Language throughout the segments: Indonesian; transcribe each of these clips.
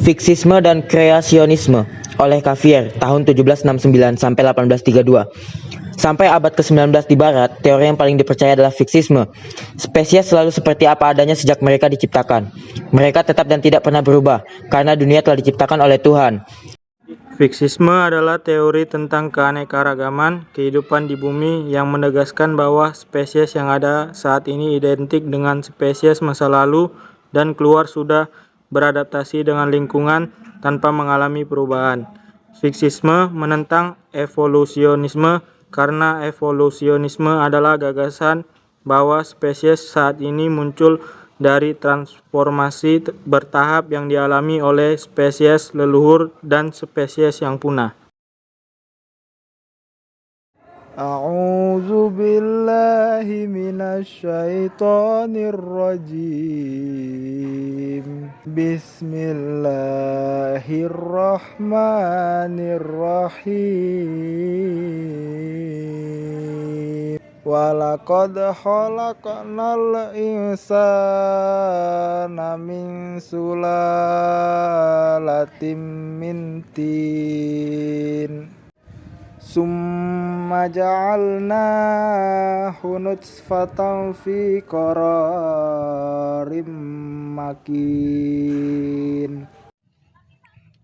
Fiksisme dan Kreasionisme oleh Cavier tahun 1769 sampai 1832. Sampai abad ke-19 di barat, teori yang paling dipercaya adalah fiksisme. Spesies selalu seperti apa adanya sejak mereka diciptakan. Mereka tetap dan tidak pernah berubah, karena dunia telah diciptakan oleh Tuhan. Fiksisme adalah teori tentang keanekaragaman kehidupan di bumi yang menegaskan bahwa spesies yang ada saat ini identik dengan spesies masa lalu dan keluar sudah beradaptasi dengan lingkungan tanpa mengalami perubahan. Fiksisme menentang evolusionisme karena evolusionisme adalah gagasan bahwa spesies saat ini muncul dari transformasi bertahap yang dialami oleh spesies leluhur dan spesies yang punah. A'udzu billahi minasy syaithanir rajim. Bismillahirrahmanirrahim. Walaqad khalaqnal insana min sulalatin min tin. Summa ja'alnahu nutfatan fi qararim makin.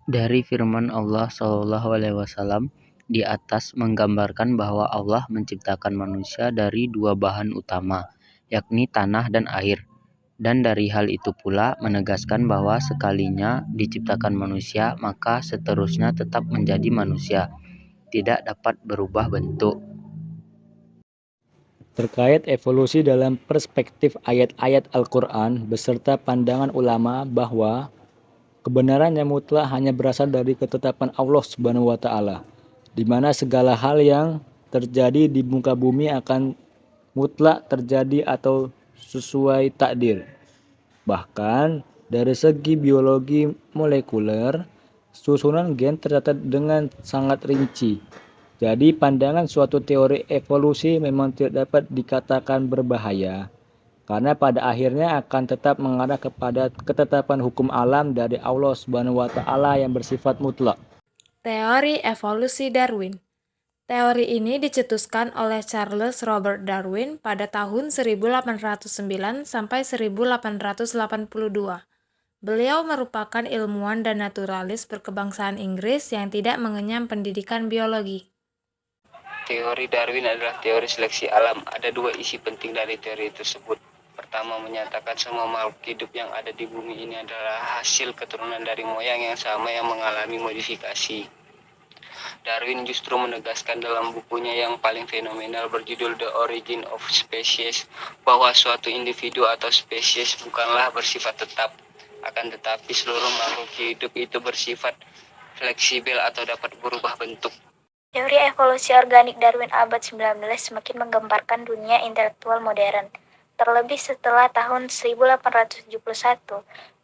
Dari firman Allah SAW di atas menggambarkan bahwa Allah menciptakan manusia dari dua bahan utama, yakni tanah dan air. Dan dari hal itu pula menegaskan bahwa sekalinya diciptakan manusia, maka seterusnya tetap menjadi manusia, tidak dapat berubah bentuk. Terkait evolusi dalam perspektif ayat-ayat Al-Quran beserta pandangan ulama bahwa kebenaran yang mutlak hanya berasal dari ketetapan Allah Subhanahu wa Ta'ala, di mana segala hal yang terjadi di muka bumi akan mutlak terjadi atau sesuai takdir. Bahkan dari segi biologi molekuler, susunan gen tercatat dengan sangat rinci. Jadi pandangan suatu teori evolusi memang tidak dapat dikatakan berbahaya, karena pada akhirnya akan tetap mengarah kepada ketetapan hukum alam dari Allah Subhanahu wa Ta'ala yang bersifat mutlak. Teori evolusi Darwin. Teori ini dicetuskan oleh Charles Robert Darwin pada tahun 1809 sampai 1882. Beliau merupakan ilmuwan dan naturalis berkebangsaan Inggris yang tidak mengenyam pendidikan biologi. Teori Darwin adalah teori seleksi alam. Ada dua isi penting dari teori tersebut. Pertama, menyatakan semua makhluk hidup yang ada di bumi ini adalah hasil keturunan dari moyang yang sama yang mengalami modifikasi. Darwin justru menegaskan dalam bukunya yang paling fenomenal berjudul The Origin of Species bahwa suatu individu atau spesies bukanlah bersifat tetap, akan tetapi seluruh makhluk hidup itu bersifat fleksibel atau dapat berubah bentuk. Teori evolusi organik Darwin abad 19 semakin menggemparkan dunia intelektual modern. Terlebih setelah tahun 1871,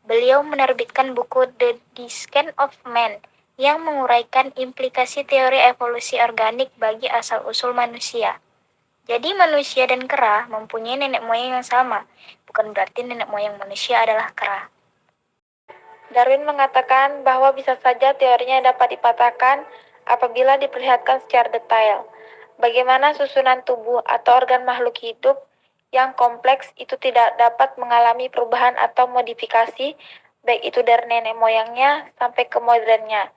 beliau menerbitkan buku The Descent of Man yang menguraikan implikasi teori evolusi organik bagi asal-usul manusia. Jadi manusia dan kera mempunyai nenek moyang yang sama, bukan berarti nenek moyang manusia adalah kera. Darwin mengatakan bahwa bisa saja teorinya dapat dipatahkan apabila diperlihatkan secara detail. Bagaimana susunan tubuh atau organ makhluk hidup yang kompleks itu tidak dapat mengalami perubahan atau modifikasi, baik itu dari nenek moyangnya sampai ke modernnya.